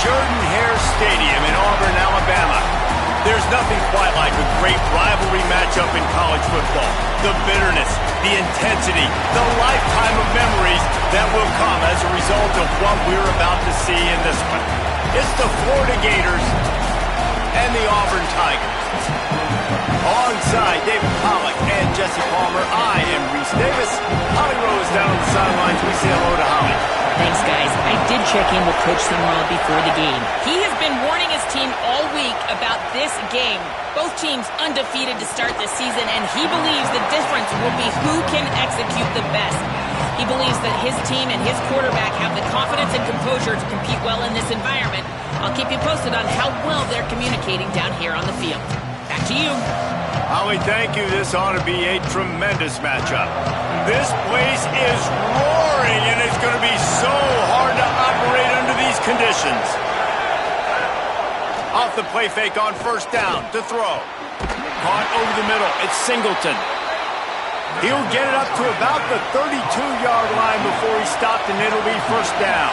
Jordan-Hare Stadium in Auburn, Alabama. There's nothing quite like a great rivalry matchup in college football. The bitterness, the intensity, the lifetime of memories that will come as a result of what we're about to see in this one. It's the Florida Gators and the Auburn Tigers. Alongside David Pollack and Jesse Palmer, I am Reese Davis. Holly Rose down on the sidelines. We say hello to Holly. Thanks, guys. I did check in with Coach Summerall before the game. He has been warning his team all week about this game. Both teams undefeated to start this season, and he believes the difference will be who can execute the best. He believes that his team and his quarterback have the confidence and composure to compete well in this environment. I'll keep you posted on how well they're communicating down here on the field. Back to you. Holly, thank you. This ought to be a tremendous matchup. This place is roaring, and it's going to be so hard to operate under these conditions. Off the play fake on first down to throw. Caught over the middle. It's Singleton. He'll get it up to about the 32-yard line before he stopped, and it'll be first down.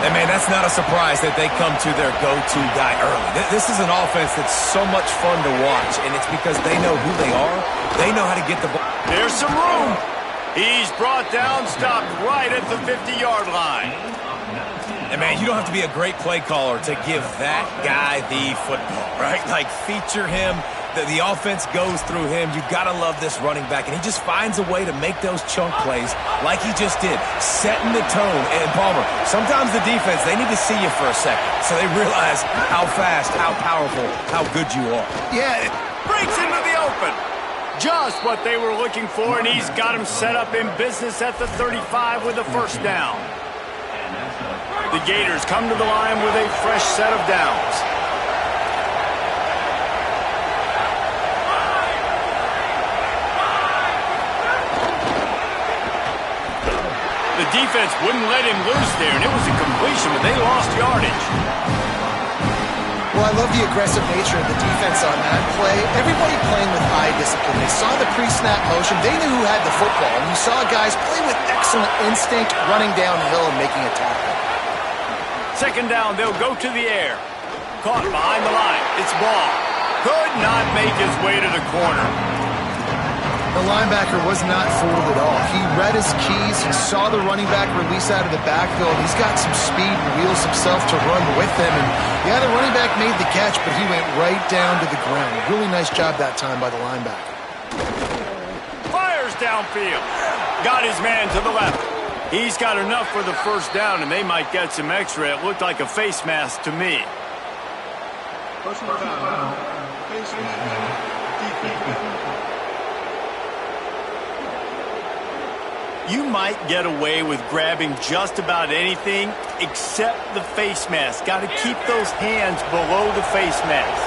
And, man, that's not a surprise that they come to their go-to guy early. This is an offense that's so much fun to watch, and it's because they know who they are. They know how to get the ball. There's some room. He's brought down, stopped right at the 50-yard line. And, man, you don't have to be a great play caller to give that guy the football, right? Like, feature him. The offense goes through him. You've got to love this running back, and he just finds a way to make those chunk plays like he just did, setting the tone. And, Palmer, sometimes the defense, they need to see you for a second so they realize how fast, how powerful, how good you are. Yeah, it breaks into the open. Just what they were looking for, and he's got him set up in business at the 35 with a first down. The Gators come to the line with a fresh set of downs. The defense wouldn't let him loose there, and it was a completion, but they lost yardage. Well, I love the aggressive nature of the defense on that play. Everybody playing with eye discipline. They saw the pre-snap motion. They knew who had the football, and you saw guys play with excellent instinct, running downhill and making a tackle. Second down, they'll go to the air. Caught behind the line. It's Ball. Could not make his way to the corner. The linebacker was not fooled at all. He read his keys. He saw the running back release out of the backfield. He's got some speed and wheels himself to run with them. And yeah, the running back made the catch, but he went right down to the ground. Really nice job that time by the linebacker. Fires downfield. Got his man to the left. He's got enough for the first down, and they might get some extra. It looked like a face mask to me. Personal foul. Face mask. You might get away with grabbing just about anything except the face mask. Got to keep those hands below the face mask.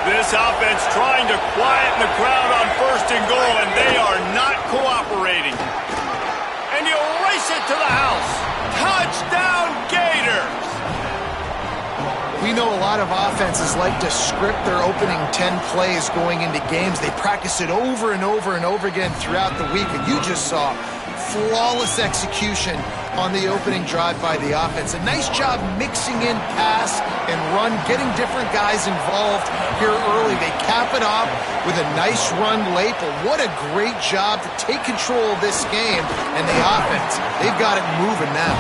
This offense trying to quieten the crowd on first and goal, and they are not cooperating. And he'll race it to the house. Touchdown, Gators! We know a lot of offenses like to script their opening 10 plays going into games. They practice it over and over and over again throughout the week, and you just saw flawless execution on the opening drive by the offense. A nice job mixing in pass and run, getting different guys involved here early. They cap it off with a nice run late, but what a great job to take control of this game. And the offense, they've got it moving now.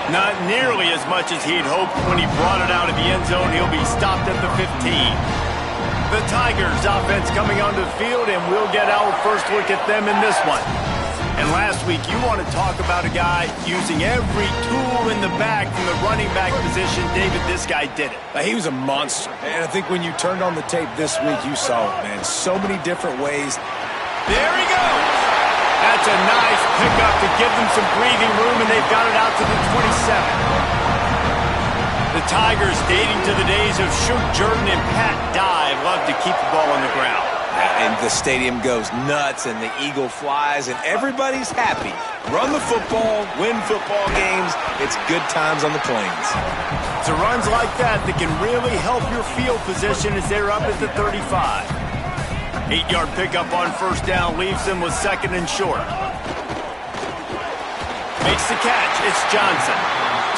Not nearly as much as he'd hoped when he brought it out of the end zone. He'll be stopped at the 15. The Tigers offense coming onto the field, and we'll get our first look at them in this one. And last week, you want to talk about a guy using every tool in the bag from the running back position. David, this guy did it. He was a monster. And I think when you turned on the tape this week, you saw it, man. So many different ways. There he goes. That's a nice pickup to give them some breathing room, and they've got it out to the 27. The Tigers, dating to the days of Shook Jordan and Pat Dye, love to keep the ball on the ground. And the stadium goes nuts, and the eagle flies, and everybody's happy. Run the football, win football games. It's good times on the plains. It's runs like that that can really help your field position as they're up at the 35. 8-yard pickup on first down leaves them with second and short. Makes the catch. It's Johnson.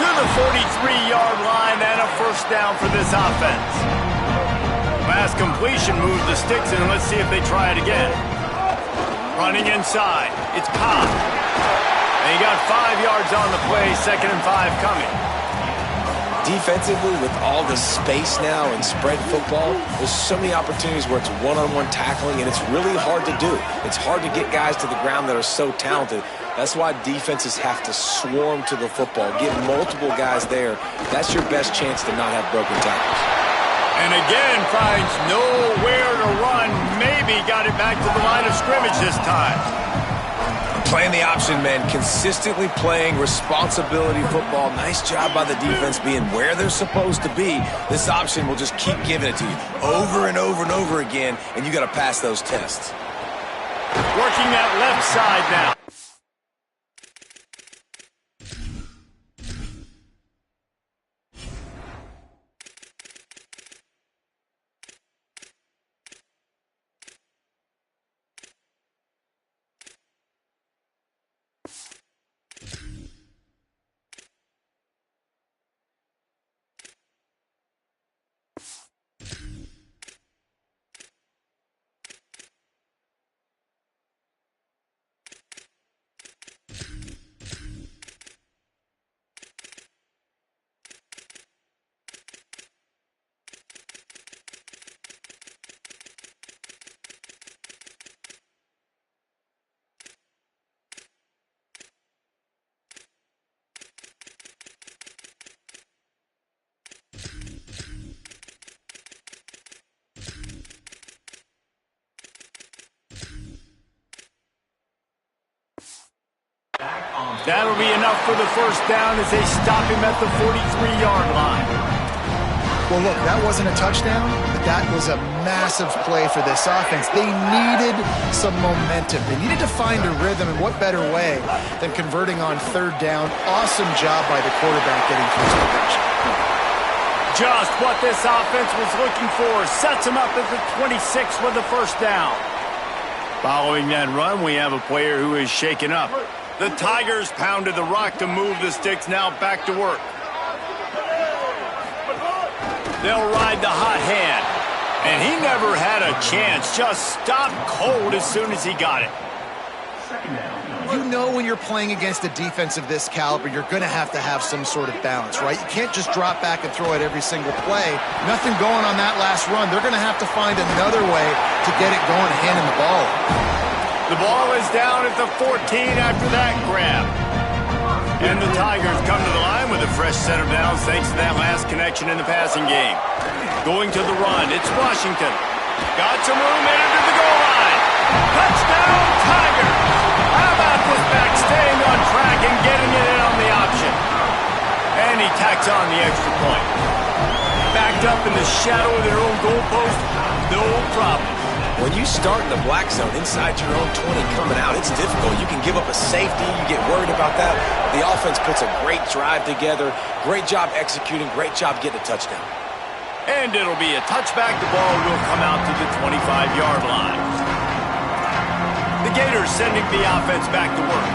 to the 43-yard line and a first down for this offense. Pass completion moved the sticks, and let's see if they try it again. Running inside. It's Cobb. And he got 5 yards on the play, 2nd and 5 coming. Defensively, with all the space now and spread football, there's so many opportunities where it's one-on-one tackling, and it's really hard to do. It's hard to get guys to the ground that are so talented. That's why defenses have to swarm to the football, get multiple guys there. That's your best chance to not have broken tackles. And again, finds nowhere to run. Maybe got it back to the line of scrimmage this time. Playing the option, man, consistently playing responsibility football. Nice job by the defense being where they're supposed to be. This option will just keep giving it to you over and over and over again, and you got to pass those tests. Working that left side now. That'll be enough for the first down as they stop him at the 43-yard line. Well, look, that wasn't a touchdown, but that was a massive play for this offense. They needed some momentum. They needed to find a rhythm, and what better way than converting on 3rd down. Awesome job by the quarterback getting through his protection. Just what this offense was looking for. Sets him up at the 26 with the first down. Following that run, we have a player who is shaken up. The Tigers pounded the rock to move the sticks, now back to work. They'll ride the hot hand. And he never had a chance, just stopped cold as soon as he got it. You know when you're playing against a defense of this caliber, you're going to have some sort of balance, right? You can't just drop back and throw it every single play. Nothing going on that last run. They're going to have to find another way to get it going, handing the ball. The ball is down at the 14 after that grab. And the Tigers come to the line with a fresh set of downs thanks to that last connection in the passing game. Going to the run, it's Washington. Got some room in into the goal line. Touchdown, Tigers! How about this back staying on track and getting it in on the option? And he tacks on the extra point. Backed up in the shadow of their own goalpost, no problem. When you start in the black zone inside your own 20 coming out, it's difficult. You can give up a safety. You get worried about that. The offense puts a great drive together. Great job executing. Great job getting a touchdown. And it'll be a touchback. The ball will come out to the 25-yard line. The Gators sending the offense back to work.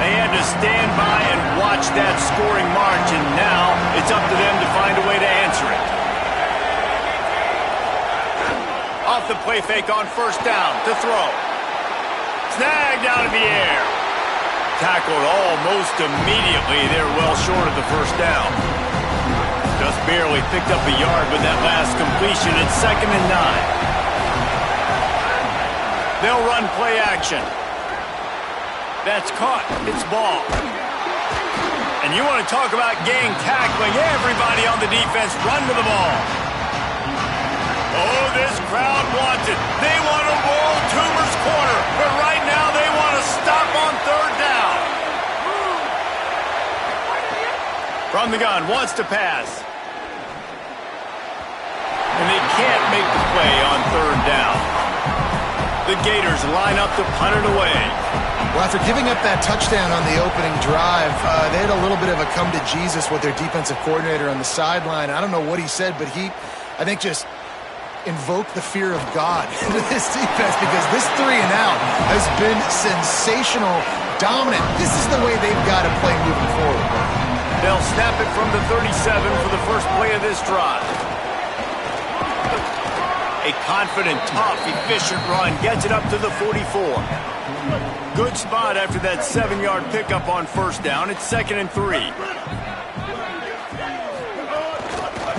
They had to stand by and watch that scoring march, and now it's up to them to find a way to answer it. Off the play fake on first down to throw. Snagged out of the air. Tackled almost immediately. They're well short of the first down. Just barely picked up a yard with that last completion. It's 2nd and 9. They'll run play action. That's caught. It's ball. And you want to talk about gang tackling. Everybody on the defense run to the ball. Oh, this crowd wants it. They want to roll Toomer's corner, but right now they want to stop on 3rd down. From the gun, wants to pass. And they can't make the play on 3rd down. The Gators line up to punt it away. Well, after giving up that touchdown on the opening drive, they had a little bit of a come to Jesus with their defensive coordinator on the sideline. I don't know what he said, but I think, just invoke the fear of God into this defense, because this 3 and out has been sensational, dominant. This is the way they've got to play moving forward. They'll snap it from the 37 for the first play of this drive. A confident, tough, efficient run gets it up to the 44. Good spot after that 7-yard pickup on first down. It's 2nd and 3.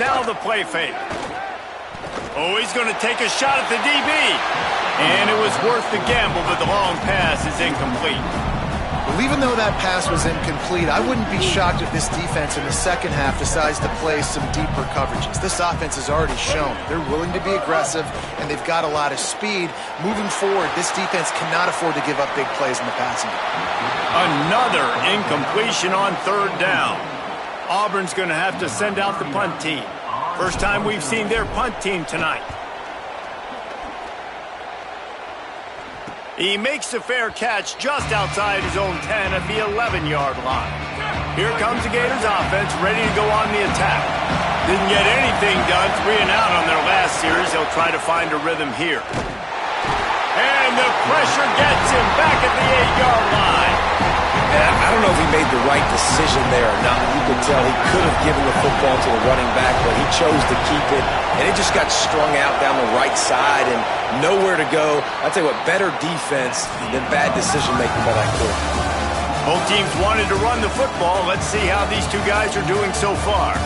Now the play fake. Oh, he's going to take a shot at the DB. And it was worth the gamble, but the long pass is incomplete. Well, even though that pass was incomplete, I wouldn't be shocked if this defense in the second half decides to play some deeper coverages. This offense has already shown they're willing to be aggressive, and they've got a lot of speed. Moving forward, this defense cannot afford to give up big plays in the passing game. Another incompletion on 3rd down. Auburn's going to have to send out the punt team. First time we've seen their punt team tonight. He makes a fair catch just outside his own 10 at the 11-yard line. Here comes the Gators offense, ready to go on the attack. Didn't get anything done 3 and out on their last series. They'll try to find a rhythm here. And the pressure gets him back at the 8-yard line. I don't know if he made the right decision there or not. You could tell he could have given the football to the running back, but he chose to keep it, and it just got strung out down the right side and nowhere to go. I'll tell you what, better defense than bad decision-making by that quarterback. Both teams wanted to run the football. Let's see how these two guys are doing so far.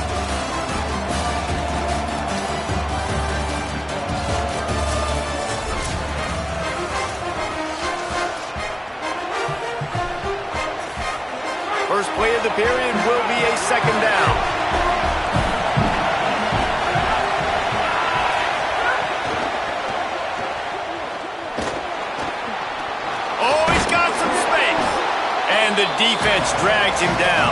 First play of the period will be a 2nd down. Oh, he's got some space. And the defense drags him down.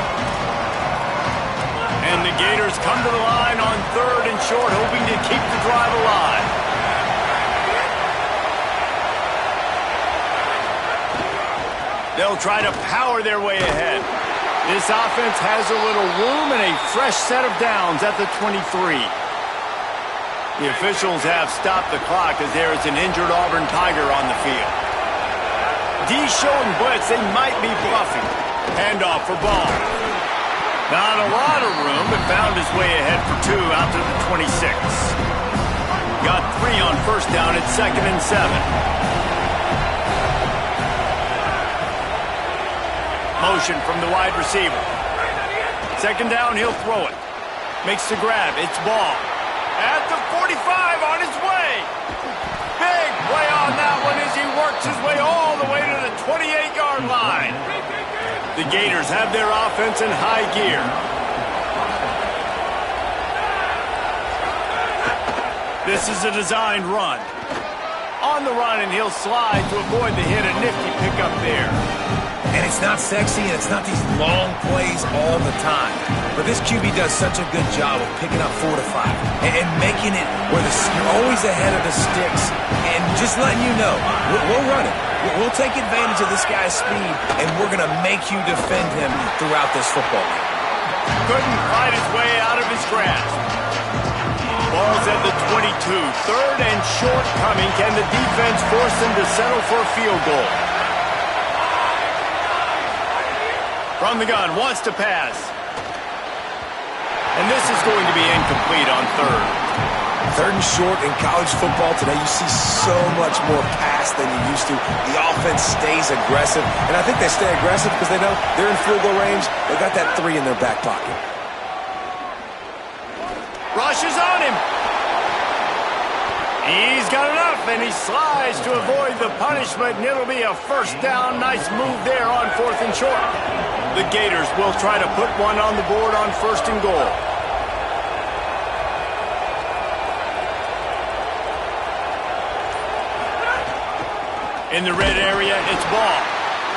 And the Gators come to the line on 3rd and short, hoping to keep the drive alive. They'll try to power their way ahead. This offense has a little room and a fresh set of downs at the 23. The officials have stopped the clock as there is an injured Auburn Tiger on the field. D showing blitz, they might be bluffing. Handoff for Ball. Not a lot of room, but found his way ahead for 2 out to the 26. Got 3 on first down at 2nd and 7. Motion from the wide receiver. 2nd down, he'll throw it. Makes the grab. It's Ball. At the 45 on his way. Big play on that one as he works his way all the way to the 28-yard line. The Gators have their offense in high gear. This is a designed run. On the run, and he'll slide to avoid the hit. A nifty pickup there. And it's not sexy, and it's not these long plays all the time. But this QB does such a good job of picking up 4 to 5 and making it where you're always ahead of the sticks and just letting you know, we'll run it. We'll take advantage of this guy's speed, and we're going to make you defend him throughout this football game. Couldn't fight his way out of his grasp. Ball's at the 22. 3rd and short coming. Can the defense force them to settle for a field goal? From the gun, wants to pass. And this is going to be incomplete on 3rd. 3rd and short in college football today, you see so much more pass than you used to. The offense stays aggressive, and I think they stay aggressive because they know they're in field goal range. They got that 3 in their back pocket. Rush is on him. He's got enough, and he slides to avoid the punishment, and it'll be a first down. Nice move there on 4th and short. The Gators will try to put one on the board on 1st and goal. In the red area, it's Ball.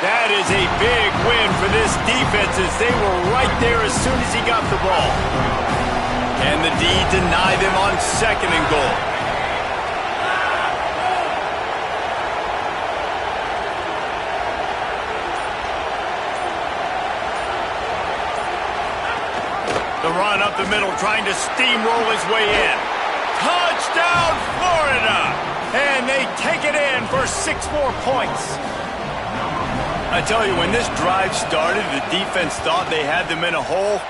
That is a big win for this defense as they were right there as soon as he got the ball. And the D deny them on 2nd and goal. The run up the middle, trying to steamroll his way in. Touchdown, Florida! And they take it in for 6 more points. I tell you, when this drive started, the defense thought they had them in a hole.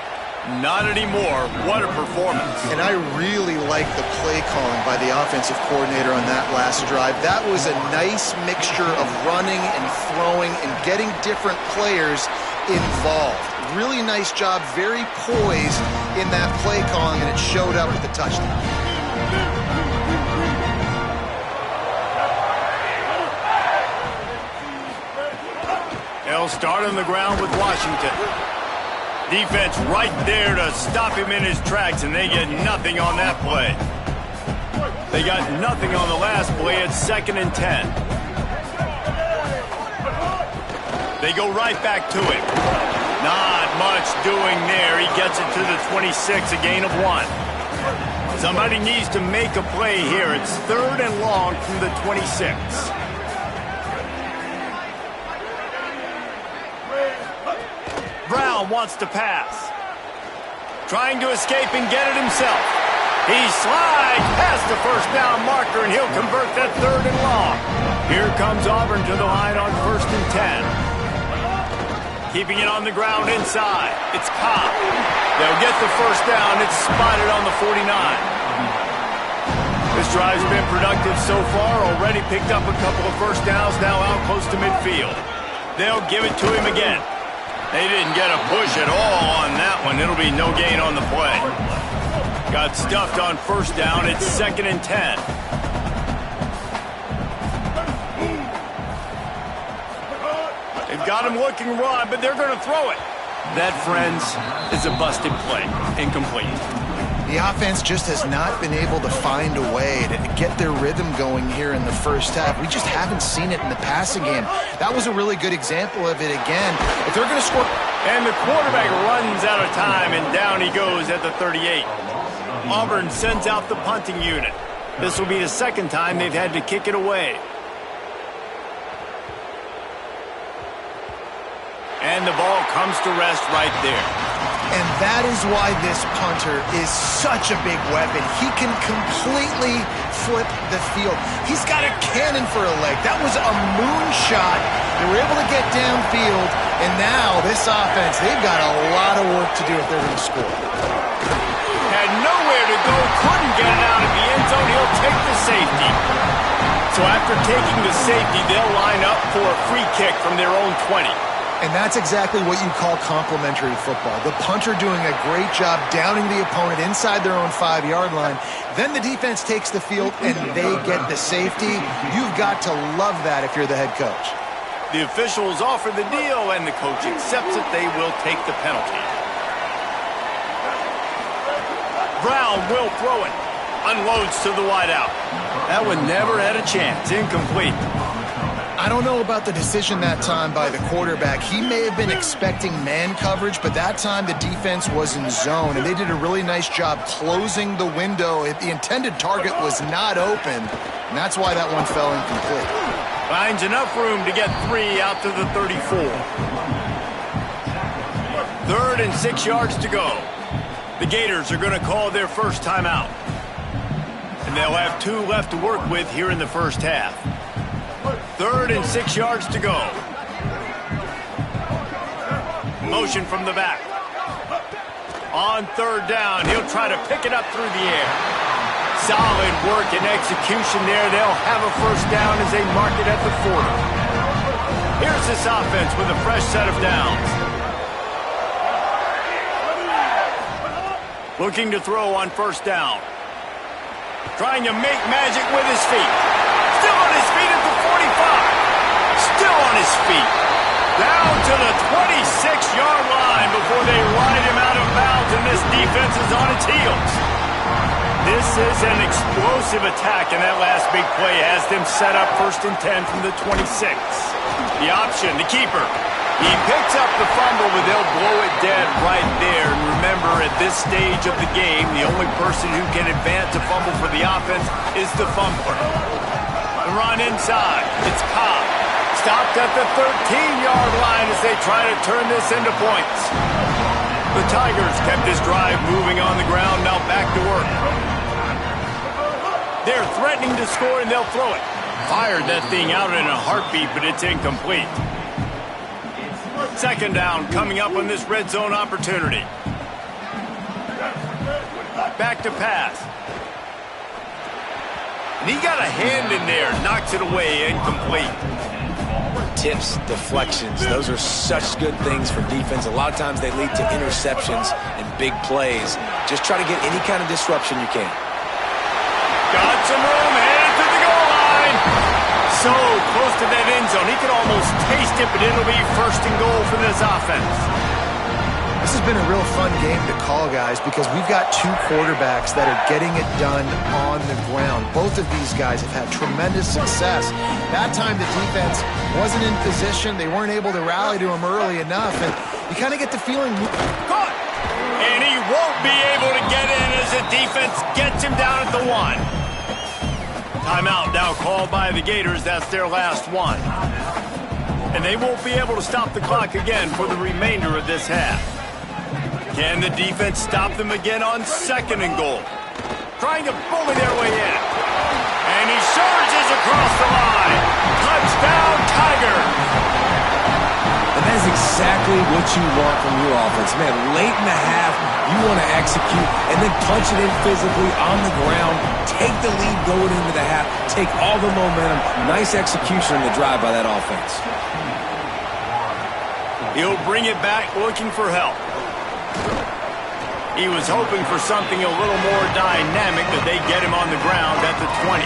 Not anymore. What a performance. And I really like the play calling by the offensive coordinator on that last drive. That was a nice mixture of running and throwing and getting different players involved. Really nice job, very poised in that play calling, and it showed up with the touchdown. They'll start on the ground with Washington. Defense right there to stop him in his tracks, and they get nothing on that play. They got nothing on the last play. It's 2nd and 10. They go right back to him. Not much doing there. He gets it to the 26, a gain of 1. Somebody needs to make a play here. It's 3rd and long from the 26. Brown wants to pass. Trying to escape and get it himself. He slides past the first down marker, and he'll convert that 3rd and long. Here comes Auburn to the line on 1st and 10. Keeping it on the ground inside. It's Cobb. They'll get the first down. It's spotted on the 49. This drive's been productive so far. Already picked up a couple of first downs, now out close to midfield. They'll give it to him again. They didn't get a push at all on that one. It'll be no gain on the play. Got stuffed on first down. It's 2nd and 10. They've got him looking run, but they're going to throw it. That, friends, is a busted play. Incomplete. The offense just has not been able to find a way to get their rhythm going here in the first half. We just haven't seen it in the passing game. That was a really good example of it again. If they're going to score... And the quarterback runs out of time, and down he goes at the 38. Auburn sends out the punting unit. This will be the 2nd time they've had to kick it away. And the ball comes to rest right there. And that is why this punter is such a big weapon. He can completely flip the field. He's got a cannon for a leg. That was a moonshot. They were able to get downfield, and now this offense, they've got a lot of work to do if they're going to score. Had nowhere to go, couldn't get it out of the end zone. He'll take the safety. So after taking the safety, they'll line up for a free kick from their own 20. And that's exactly what you call complimentary football. The punter doing a great job downing the opponent inside their own 5-yard line. Then the defense takes the field and they get the safety. You've got to love that if you're the head coach. The officials offer the deal, and the coach accepts it. They will take the penalty. Brown will throw it. Unloads to the wideout. That one never had a chance. Incomplete. I don't know about the decision that time by the quarterback. He may have been expecting man coverage, but that time the defense was in zone, and they did a really nice job closing the window. The intended target was not open, and that's why that one fell incomplete. Finds enough room to get 3 out to the 34. 3rd and 6 yards to go. The Gators are going to call their first timeout. And they'll have 2 left to work with here in the first half. 3rd and 6 yards to go. Motion from the back. On 3rd down, he'll try to pick it up through the air. Solid work and execution there. They'll have a first down as they mark it at the 40. Here's this offense with a fresh set of downs. Looking to throw on first down. Trying to make magic with his feet. Still on his feet at the 45. Still on his feet. Down to the 26-yard line before they ride him out of bounds, and this defense is on its heels. This is an explosive attack, and that last big play has them set up 1st and 10 from the 26. The option, the keeper. He picks up the fumble, but they'll blow it dead right there. And remember, at this stage of the game, the only person who can advance a fumble for the offense is the fumbler. The run inside. It's Cobb. Stopped at the 13-yard line as they try to turn this into points. The Tigers kept this drive moving on the ground, now back to work. They're threatening to score, and they'll throw it. Fired that thing out in a heartbeat, but it's incomplete. 2nd down coming up on this red zone opportunity. Back to pass. And he got a hand in there. Knocks it away. Incomplete. Tips, deflections, those are such good things for defense. A lot of times they lead to interceptions and big plays. Just try to get any kind of disruption you can. Got some room, headed to the goal line. So close to that end zone. He could almost taste it, but it'll be first and goal for this offense. This has been a real fun game to call, guys, because we've got two quarterbacks that are getting it done on the ground. Both of these guys have had tremendous success. That time the defense wasn't in position. They weren't able to rally to him early enough, and you kind of get the feeling... Caught! And he won't be able to get in as the defense gets him down at the 1. Timeout now called by the Gators. That's their last one. And they won't be able to stop the clock again for the remainder of this half. Can the defense stop them again on second and goal? Trying to bully their way in. And he surges across the line. Touchdown, Tigers! And that is exactly what you want from your offense. Man, late in the half, you want to execute and then punch it in physically on the ground. Take the lead going into the half. Take all the momentum. Nice execution on the drive by that offense. He'll bring it back looking for help. He was hoping for something a little more dynamic, but they get him on the ground at the 20.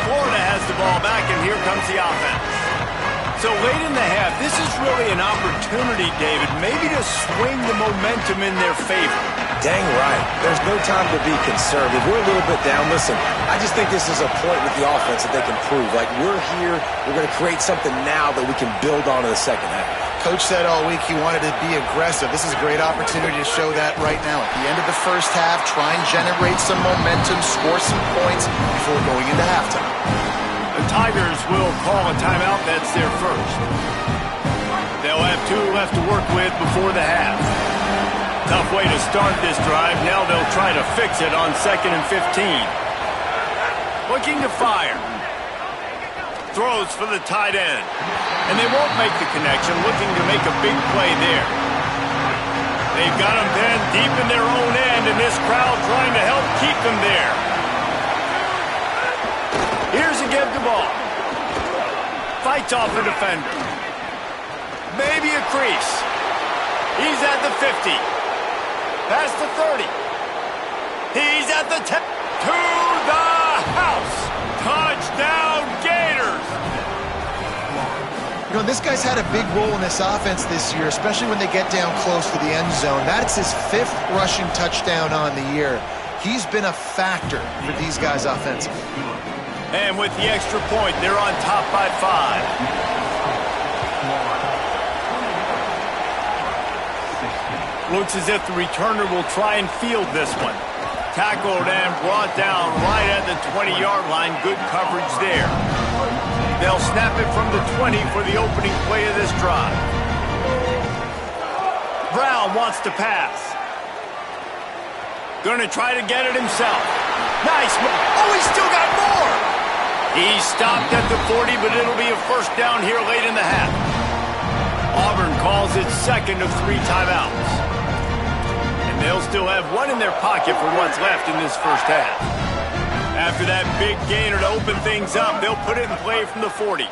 Florida has the ball back, and here comes the offense. So late in the half, this is really an opportunity, David, maybe to swing the momentum in their favor. Dang right. There's no time to be conservative. We're a little bit down. Listen, I just think this is a point with the offense that they can prove. Like, we're here, we're going to create something now that we can build on in the second half. Coach said all week he wanted to be aggressive. This is a great opportunity to show that right now. At the end of the first half, try and generate some momentum, score some points before going into halftime. The Tigers will call a timeout. That's their first. They'll have 2 left to work with before the half. Tough way to start this drive. Now they'll try to fix it on 2nd and 15. Looking to fire. Throws for the tight end. And they won't make the connection, looking to make a big play there. They've got them pinned deep in their own end, and this crowd trying to help keep them there. Here's a give the ball. Fights off the defender. Maybe a crease. He's at the 50. Past the 30. He's at the 10. To the house. Touchdown, Gators. You know, this guy's had a big role in this offense this year, especially when they get down close to the end zone. That's his 5th rushing touchdown on the year. He's been a factor for these guys offensively. And with the extra point, they're on top by 5. Looks as if the returner will try and field this one. Tackled and brought down right at the 20-yard line. Good coverage there. They'll snap it from the 20 for the opening play of this drive. Brown wants to pass. Going to try to get it himself. Nice. Oh, he's still got more. He stopped at the 40, but it'll be a first down here late in the half. Auburn calls it 2nd of 3 timeouts. And they'll still have 1 in their pocket for what's left in this first half. After that big gainer to open things up, they'll put it in play from the 40.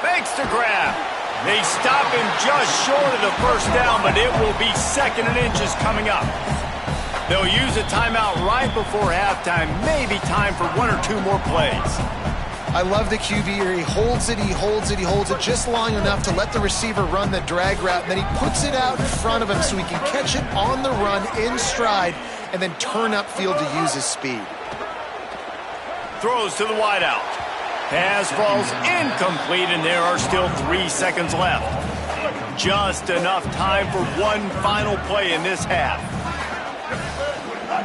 Fakes to grab. They stop him just short of the first down, but it will be 2nd and inches coming up. They'll use a timeout right before halftime. Maybe time for 1 or 2 more plays. I love the QB here. He holds it, he holds it, he holds it just long enough to let the receiver run the drag route, and then he puts it out in front of him so he can catch it on the run in stride and then turn upfield to use his speed. Throws to the wideout. Pass falls incomplete, and there are still 3 seconds left. Just enough time for 1 final play in this half.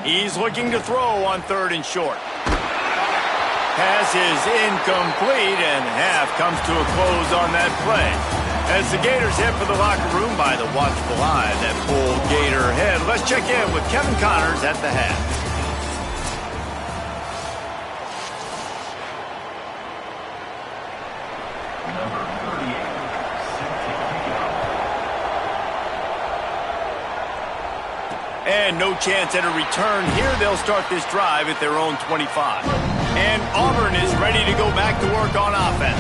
He's looking to throw on 3rd and short. Pass is incomplete, and half comes to a close on that play. As the Gators head for the locker room by the watchful eye, that full Gator head. Let's check in with Kevin Connors at the half. And no chance at a return here. They'll start this drive at their own 25. And Auburn is ready to go back to work on offense.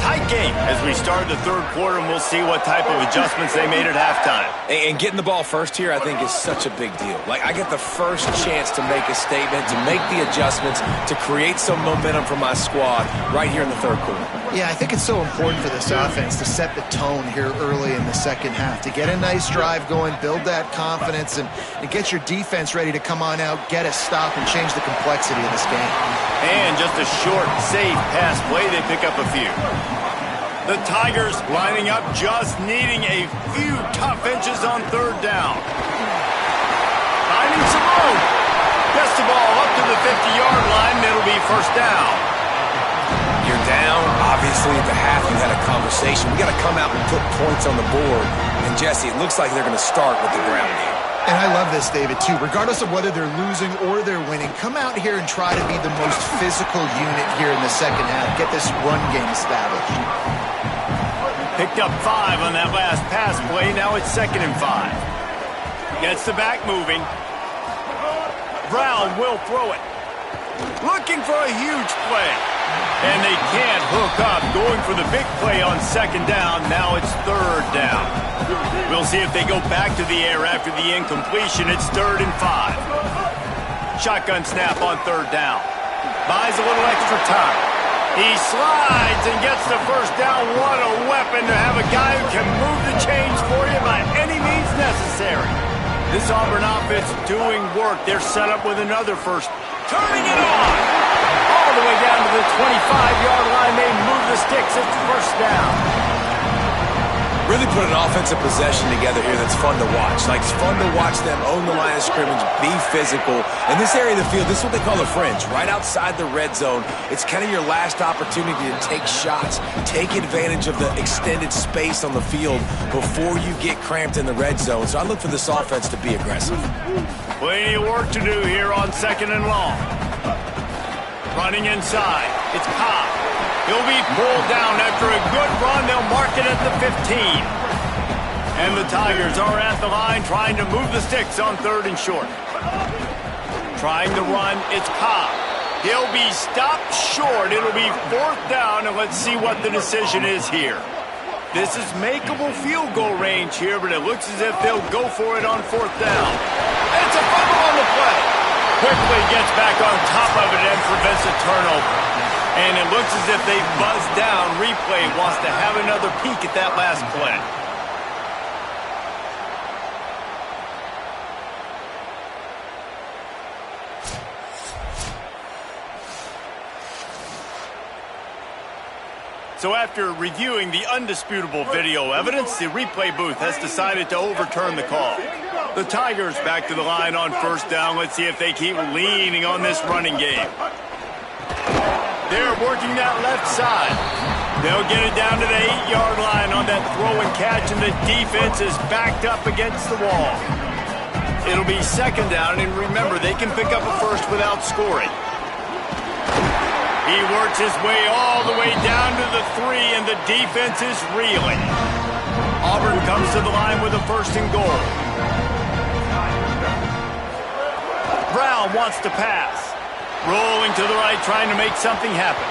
Tight game as we start the third quarter, and we'll see what type of adjustments they made at halftime. And getting the ball first here, I think, is such a big deal. Like, I get the first chance to make a statement, to make the adjustments, to create some momentum for my squad right here in the third quarter. Yeah, I think it's so important for this offense to set the tone here early in the second half, to get a nice drive going, build that confidence, and get your defense ready to come on out, get a stop, and change the complexity of this game. And just a short, safe pass play, they pick up a few. The Tigers lining up, just needing a few tough inches on third down. Finding some room. Gets the ball up to the 50-yard line, and it'll be first down. You're down. Obviously, at the half, you had a conversation. We got to come out and put points on the board. And, Jesse, it looks like they're going to start with the ground game. And I love this, David, too. Regardless of whether they're losing or they're winning, come out here and try to be the most physical unit here in the second half. Get this run game established. Picked up 5 on that last pass play. Now it's 2nd and 5. Gets the back moving. Brown will throw it. Looking for a huge play. And they can't hook up. Going for the big play on 2nd down. Now it's 3rd down. We'll see if they go back to the air after the incompletion. It's 3rd and 5. Shotgun snap on 3rd down. Buys a little extra time. He slides and gets the first down. What a weapon to have a guy who can move the chains for you by any means necessary. This Auburn offense doing work. They're set up with another first. Turning it on. All the way down to the 25-yard line. They move the sticks. It's first down. Really put an offensive possession together here that's fun to watch. Like, it's fun to watch them own the line of scrimmage, be physical. In this area of the field, this is what they call the fringe, right outside the red zone. It's kind of your last opportunity to take shots, take advantage of the extended space on the field before you get cramped in the red zone. So I look for this offense to be aggressive. Plenty of work to do here on 2nd and long. Running inside. It's Cobb. He'll be pulled down after a good run. They'll mark it at the 15. And the Tigers are at the line trying to move the sticks on 3rd and short. Trying to run. It's Cobb. He'll be stopped short. It'll be 4th down, and let's see what the decision is here. This is makeable field goal range here, but it looks as if they'll go for it on 4th down. And it's a fumble on the play. Quickly gets back on top of it and prevents a turnover. And it looks as if they buzzed down. Replay wants to have another peek at that last play. So after reviewing the undisputable video evidence, the replay booth has decided to overturn the call. The Tigers back to the line on 1st down. Let's see if they keep leaning on this running game. They're working that left side. They'll get it down to the 8-yard line on that throw and catch, and the defense is backed up against the wall. It'll be 2nd down, and remember, they can pick up a first without scoring. He works his way all the way down to the 3, and the defense is reeling. Auburn comes to the line with a 1st and goal. Brown wants to pass. Rolling to the right, trying to make something happen.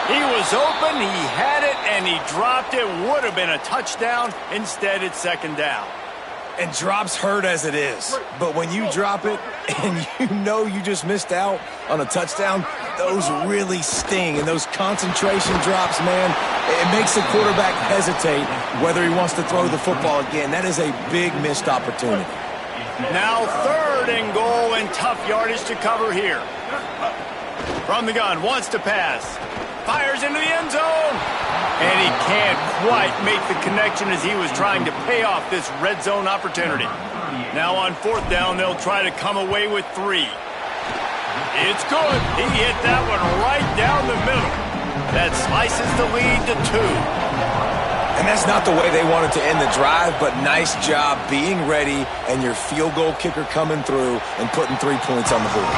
He was open, he had it, and he dropped it. Would have been a touchdown. Instead, it's 2nd down. And drops hurt as it is. But when you drop it and you know you just missed out on a touchdown, those really sting. And those concentration drops, man, it makes the quarterback hesitate whether he wants to throw the football again. That is a big missed opportunity. Now 3rd and goal, and tough yardage to cover here. From the gun, wants to pass. Fires into the end zone. And he can't quite make the connection as he was trying to pay off this red zone opportunity. Now on 4th down, they'll try to come away with 3. It's good. He hit that one right down the middle. That slices the lead to 2. And that's not the way they wanted to end the drive, but nice job being ready and your field goal kicker coming through and putting 3 points on the board.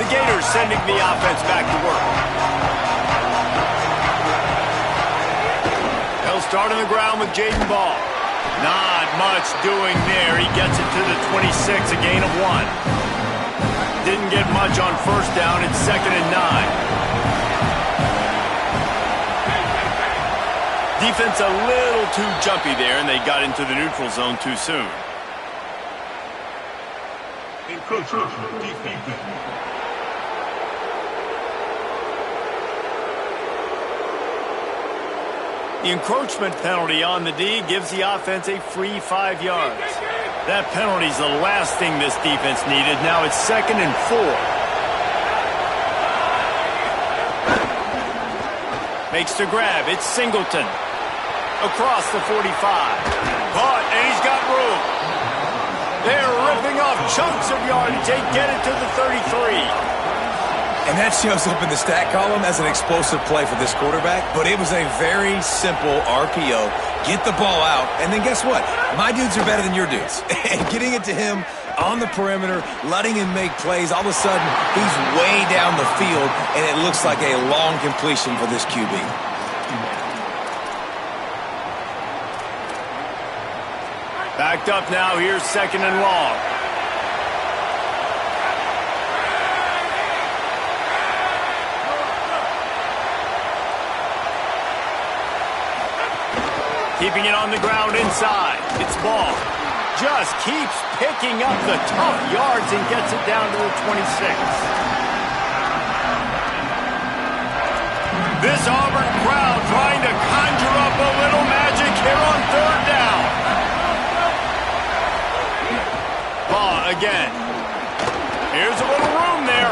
The Gators sending the offense back to work. They'll start on the ground with Jaden Ball. Not much doing there. He gets it to the 26, a gain of 1. Didn't get much on first down. It's 2nd and 9. Defense a little too jumpy there, and they got into the neutral zone too soon. Encroachment defense. The encroachment penalty on the D gives the offense a free 5 yards. That penalty's the last thing this defense needed. Now it's 2nd and 4. Makes the grab. It's Singleton. Across the 45. Caught, and he's got room. They're ripping off chunks of yardage. They get it to the 33. And that shows up in the stat column as an explosive play for this quarterback, but it was a very simple RPO. Get the ball out, and then guess what? My dudes are better than your dudes. And getting it to him on the perimeter, letting him make plays, all of a sudden, he's way down the field, and it looks like a long completion for this QB. Backed up now. Here's 2nd and long. Keeping it on the ground inside. It's Ball. Just keeps picking up the tough yards and gets it down to the 26. This Auburn crowd trying to conjure up a little magic here on 3rd down. Ball again. Here's a little room there.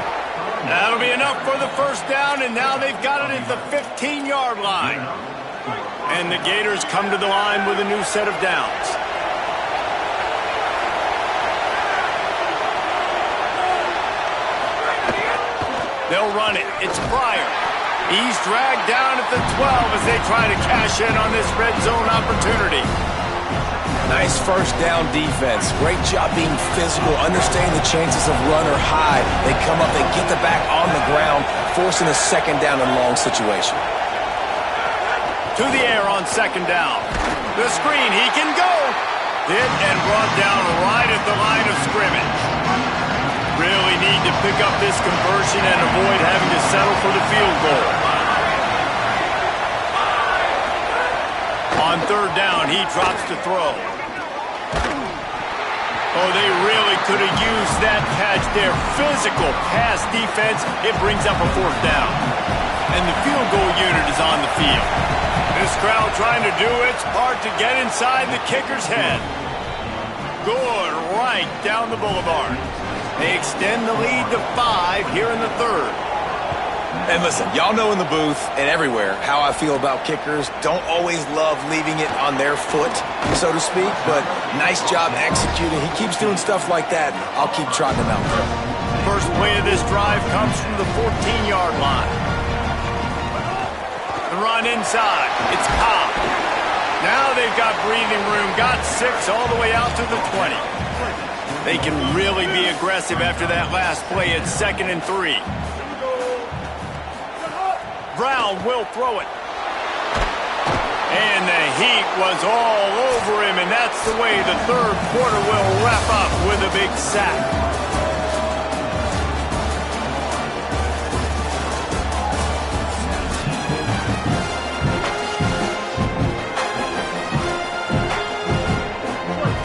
That'll be enough for the 1st down, and now they've got it at the 15-yard line. And the Gators come to the line with a new set of downs. They'll run it. It's Pryor. He's dragged down at the 12 as they try to cash in on this red zone opportunity. Nice 1st down defense. Great job being physical, understanding the chances of run or high. They come up, they get the back on the ground, forcing a 2nd down and long situation. To the air on 2nd down. The screen, he can go. Hit and brought down right at the line of scrimmage. Really need to pick up this conversion and avoid having to settle for the field goal. On 3rd down, he drops to throw. Oh, they really could have used that catch there. Physical pass defense. It brings up a 4th down. And the field goal unit is on the field. This crowd trying to do its part to get inside the kicker's head. Good, right down the boulevard. They extend the lead to 5 here in the 3rd. And listen, y'all know in the booth and everywhere how I feel about kickers. Don't always love leaving it on their foot, so to speak, but nice job executing. He keeps doing stuff like that. I'll keep trotting him out there. First play of this drive comes from the 14-yard line. The run inside. It's Cobb. Now they've got breathing room. Got 6 all the way out to the 20. They can really be aggressive after that last play. It's 2nd and 3. Brown will throw it. And the heat was all over him, and that's the way the 3rd quarter will wrap up with a big sack.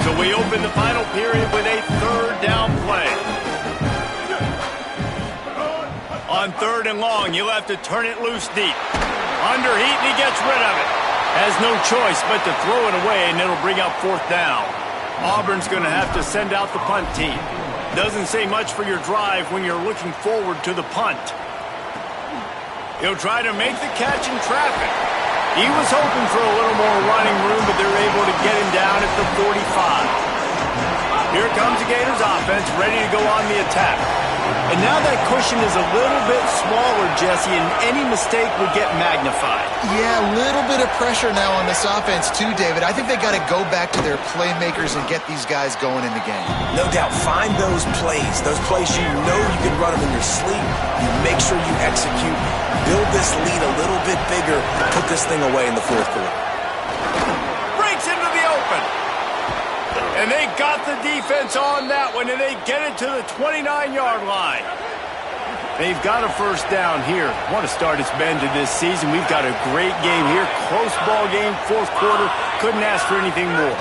So we open the final period with a 3rd down play. On 3rd and long, you'll have to turn it loose deep. Under heat, and he gets rid of it. Has no choice but to throw it away, and it'll bring up 4th down. Auburn's going to have to send out the punt team. Doesn't say much for your drive when you're looking forward to the punt. He'll try to make the catch in traffic. He was hoping for a little more running room, but they're able to get him down at the 45. Here comes the Gators offense, ready to go on the attack. And now that cushion is a little bit smaller, Jesse, and any mistake would get magnified. Yeah, a little bit of pressure now on this offense too, David. I think they got to go back to their playmakers and get these guys going in the game. No doubt, find those plays you know you can run them in your sleep. You make sure you execute, build this lead a little bit bigger, and put this thing away in the 4th quarter. Breaks into the open. And they got the defense on that one, and they get it to the 29-yard line. They've got a first down here. What a start it's been to this season. We've got a great game here. Close ball game, fourth quarter. Couldn't ask for anything more.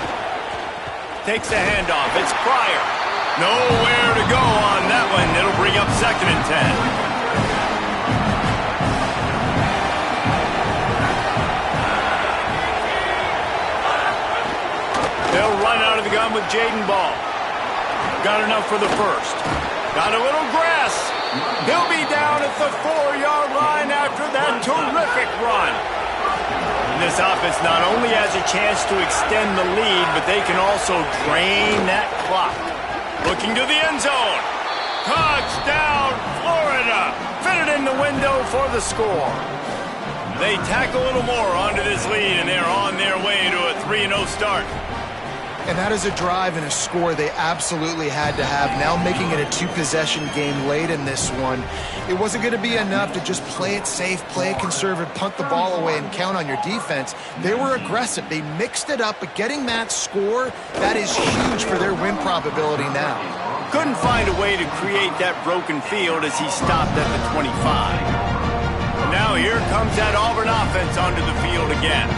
Takes the handoff. It's Pryor. Nowhere to go on that one. It'll bring up 2nd and 10. They'll run out of the gun with Jaden Ball. Got enough for the first. Got a little grass. He'll be down at the 4-yard line after that terrific run. And this offense not only has a chance to extend the lead, but they can also drain that clock. Looking to the end zone. Touchdown, Florida. Fitted in the window for the score. They tack a little more onto this lead, and they're on their way to a 3-0 start. And that is a drive and a score they absolutely had to have. Now making it a 2-possession game late in this one. It wasn't going to be enough to just play it safe, play it conservative, punt the ball away, and count on your defense. They were aggressive. They mixed it up, but getting that score, that is huge for their win probability now. Couldn't find a way to create that broken field as he stopped at the 25. Now here comes that Auburn offense onto the field again.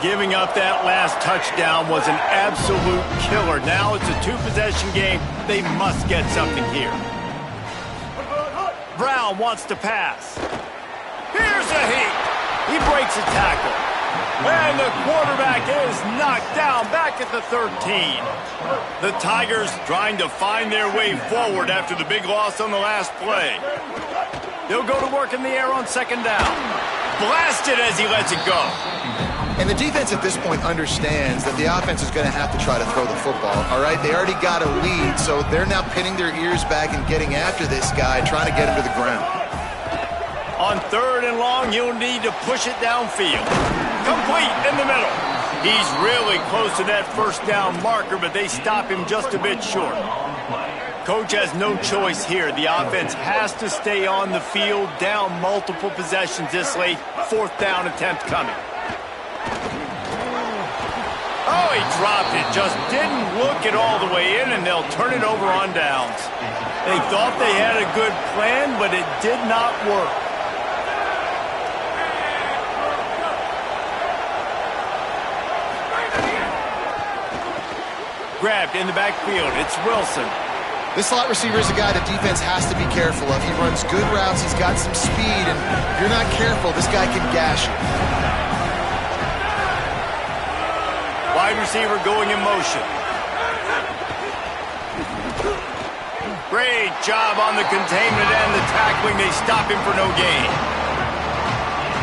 Giving up that last touchdown was an absolute killer. Now it's a 2-possession game. They must get something here. Brown wants to pass. Here's a heat. He breaks a tackle. And the quarterback is knocked down back at the 13. The Tigers trying to find their way forward after the big loss on the last play. They'll go to work in the air on 2nd down. Blasted as he lets it go. And the defense at this point understands that the offense is going to have to try to throw the football, all right? They already got a lead, so they're now pinning their ears back and getting after this guy, trying to get him to the ground. On 3rd and long, you'll need to push it downfield. Complete in the middle. He's really close to that first down marker, but they stop him just a bit short. Coach has no choice here. The offense has to stay on the field, down multiple possessions this late. 4th down attempt coming. Oh, he dropped it. Just didn't look it all the way in, and they'll turn it over on downs. They thought they had a good plan, but it did not work. Grabbed in the backfield. It's Wilson. This slot receiver is a guy the defense has to be careful of. He runs good routes. He's got some speed, and if you're not careful, this guy can gash you. Wide receiver going in motion. Great job on the containment and the tackling. They stop him for no gain.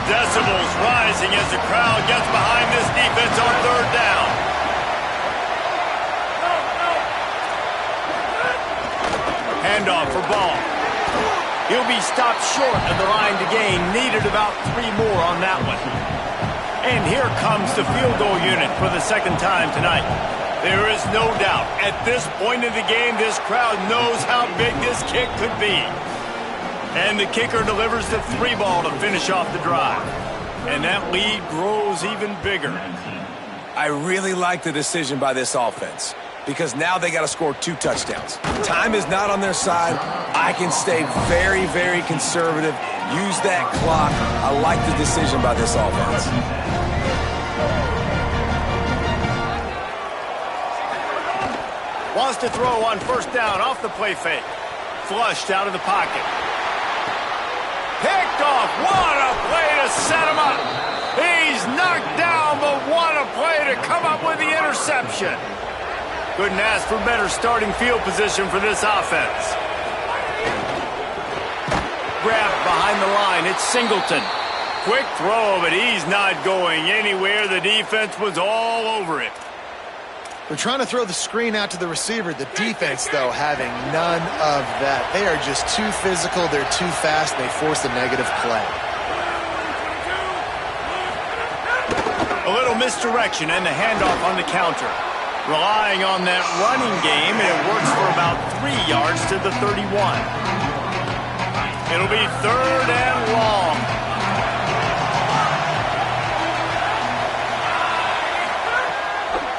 Decibels rising as the crowd gets behind this defense on 3rd down. Handoff for Ball. He'll be stopped short of the line to gain. Needed about 3 more on that one. And here comes the field goal unit for the 2nd time tonight. There is no doubt, at this point in the game, this crowd knows how big this kick could be. And the kicker delivers the 3 ball to finish off the drive. And that lead grows even bigger. I really like the decision by this offense, because now they got to score 2 touchdowns. Time is not on their side. I can stay very, very conservative. Use that clock. I like the decision by this offense. Wants to throw on 1st down off the play fake. Flushed out of the pocket. Picked off. What a play to set him up. He's knocked down, but what a play to come up with the interception. Couldn't ask for better starting field position for this offense. Grabbed behind the line. It's Singleton. Quick throw, but he's not going anywhere. The defense was all over it. They're trying to throw the screen out to the receiver. The defense, though, having none of that. They are just too physical. They're too fast. They force a negative play. A little misdirection and the handoff on the counter. Relying on that running game, and it works for about 3 yards to the 31. It'll be 3rd and long.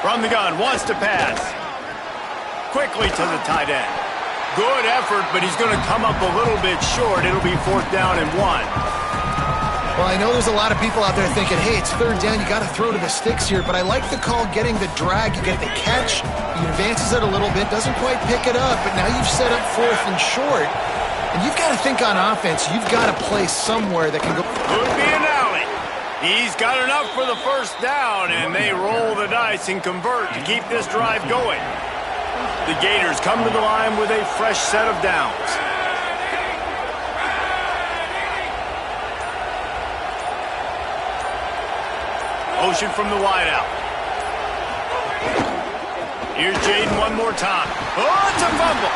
From the gun, wants to pass. quickly to the tight end. Good effort, but he's going to come up a little bit short. It'll be 4th down and 1. Well, I know there's a lot of people out there thinking, hey, it's 3rd down, you got to throw to the sticks here, but I like the call getting the drag. You get the catch, he advances it a little bit, doesn't quite pick it up, but now you've set up 4th and short, and you've got to think on offense. You've got to play somewhere that can go. Could be an alley. He's got enough for the 1st down, and they roll the dice and convert to keep this drive going. The Gators come to the line with a fresh set of downs. Motion from the wideout. Here's Jaden one more time. Oh, it's a fumble.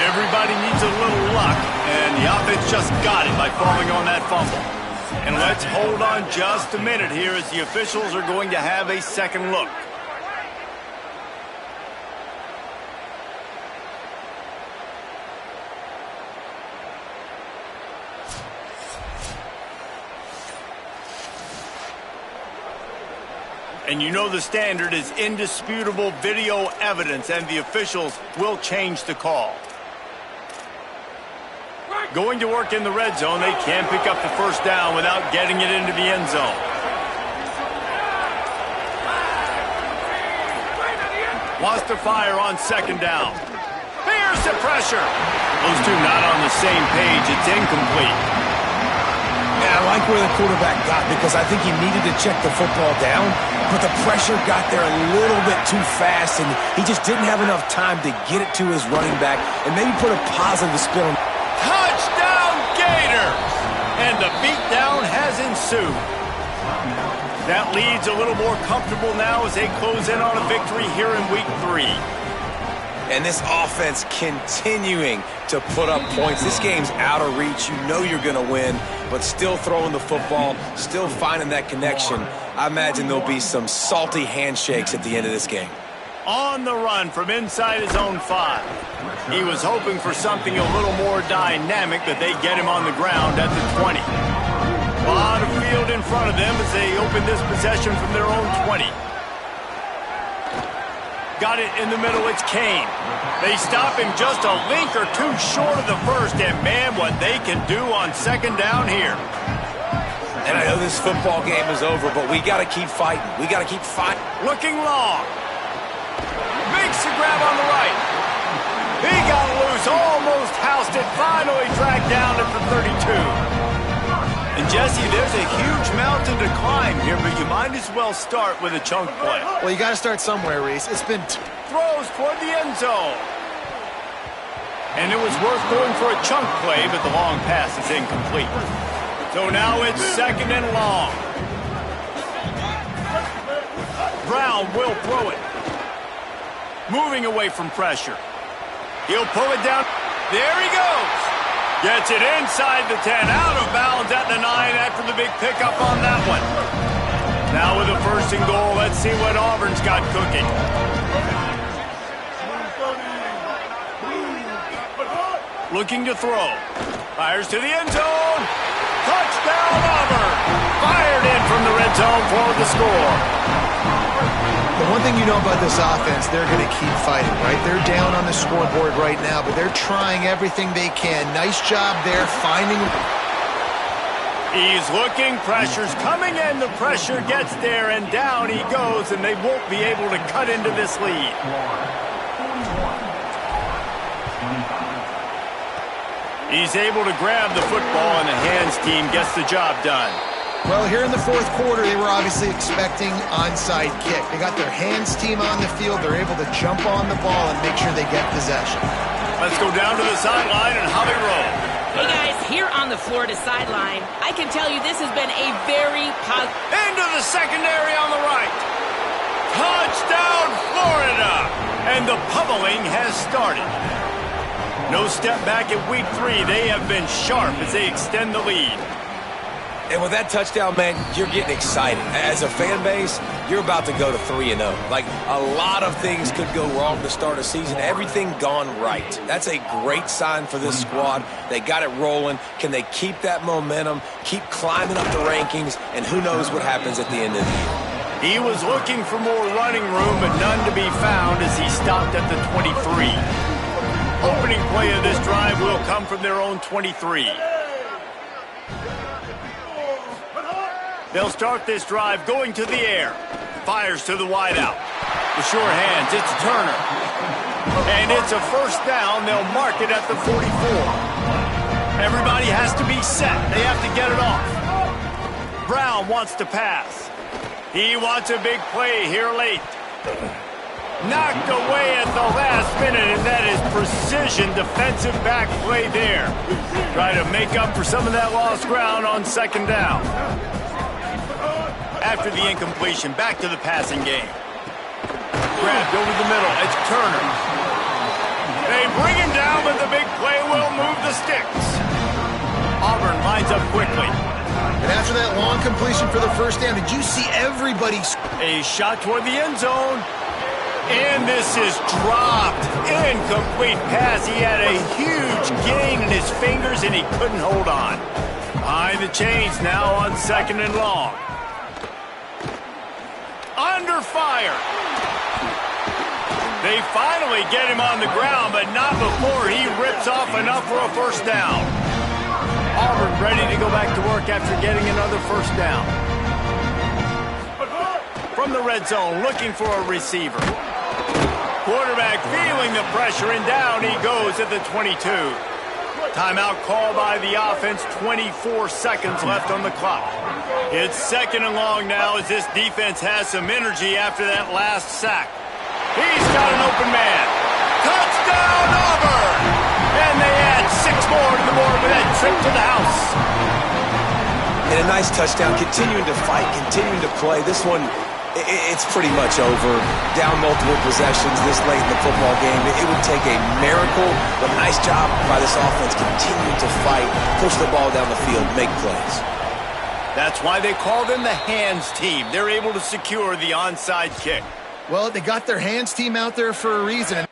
Everybody needs a little luck, and the offense just got it by falling on that fumble. And let's hold on just a minute here as the officials are going to have a second look. And you know the standard is indisputable video evidence, and the officials will change the call. Going to work in the red zone, they can't pick up the 1st down without getting it into the end zone. Wants to fire on 2nd down. Here's the pressure. Those two not on the same page. It's incomplete. Yeah, I like where the quarterback got, because I think he needed to check the football down, but the pressure got there a little bit too fast, and he just didn't have enough time to get it to his running back and maybe put a positive spin on. Touchdown Gators! And the beatdown has ensued. That lead's a little more comfortable now as they close in on a victory here in Week 3. And this offense continuing to put up points. This game's out of reach. You know you're going to win, but still throwing the football, still finding that connection. I imagine there'll be some salty handshakes at the end of this game. On the run from inside his own 5. He was hoping for something a little more dynamic, but they get him on the ground at the 20. A lot of field in front of them as they open this possession from their own 20. Got it in the middle, it's Kane. They stop him just a link or two short of the 1st, and man, what they can do on 2nd down here. And I know this football game is over, but we got to keep fighting. We got to keep fighting. Looking long. Makes the grab on the right. He got loose, almost housed it, finally dragged down at the 32. And Jesse, there's a huge mountain to climb here, but you might as well start with a chunk play. Well, you got to start somewhere, Reese. It's been throws toward the end zone. And it was worth going for a chunk play, but the long pass is incomplete. So now it's 2nd and long. Brown will throw it. Moving away from pressure. He'll pull it down. There he goes. Gets it inside the 10, out of bounds at the 9 after the big pickup on that one. Now with a 1st and goal, let's see what Auburn's got cooking. Looking to throw. Fires to the end zone. Touchdown Auburn. Fired in from the red zone for the score. The one thing you know about this offense, they're going to keep fighting, right? They're down on the scoreboard right now, but they're trying everything they can. Nice job there finding. He's looking, pressure's coming in, the pressure gets there, and down he goes, and they won't be able to cut into this lead. He's able to grab the football, and the hands team gets the job done. Well, here in the 4th quarter, they were obviously expecting onside kick. They got their hands team on the field. They're able to jump on the ball and make sure they get possession. Let's go down to the sideline and how they roll. Hey, guys, here on the Florida sideline, I can tell you this has been a very positive. Into the secondary on the right. Touchdown, Florida! And the pummeling has started. No step back in Week 3. They have been sharp as they extend the lead. And with that touchdown, man, you're getting excited. As a fan base, you're about to go to 3-0. Like, a lot of things could go wrong to start a season. Everything gone right. That's a great sign for this squad. They got it rolling. Can they keep that momentum, keep climbing up the rankings, and who knows what happens at the end of the year? He was looking for more running room, but none to be found as he stopped at the 23. Opening play of this drive will come from their own 23. They'll start this drive going to the air. Fires to the wideout. The sure hands, it's Turner. And it's a first down. They'll mark it at the 44. Everybody has to be set. They have to get it off. Brown wants to pass. He wants a big play here late. Knocked away at the last minute, and that is precision defensive back play there. Try to make up for some of that lost ground on second down. After the incompletion, back to the passing game. Grabbed over the middle, it's Turner. They bring him down, but the big play will move the sticks. Auburn lines up quickly. And after that long completion for the first down, did you see everybody? A shot toward the end zone. And this is dropped. Incomplete pass. He had a huge gain in his fingers, and he couldn't hold on. Behind the chains now on second and long. Under fire. They finally get him on the ground, but not before he rips off enough for a first down. Auburn ready to go back to work after getting another first down. From the red zone, looking for a receiver. Quarterback feeling the pressure, and down he goes at the 22. Timeout call by the offense, 24 seconds left on the clock. It's second and long now as this defense has some energy after that last sack. He's got an open man. Touchdown, Auburn! And they add 6 more to the board with that trip to the house. And a nice touchdown, continuing to fight, continuing to play. This one, it's pretty much over. Down multiple possessions this late in the football game. It would take a miracle, but nice job by this offense continuing to fight, push the ball down the field, make plays. That's why they call them the hands team. They're able to secure the onside kick. Well, they got their hands team out there for a reason.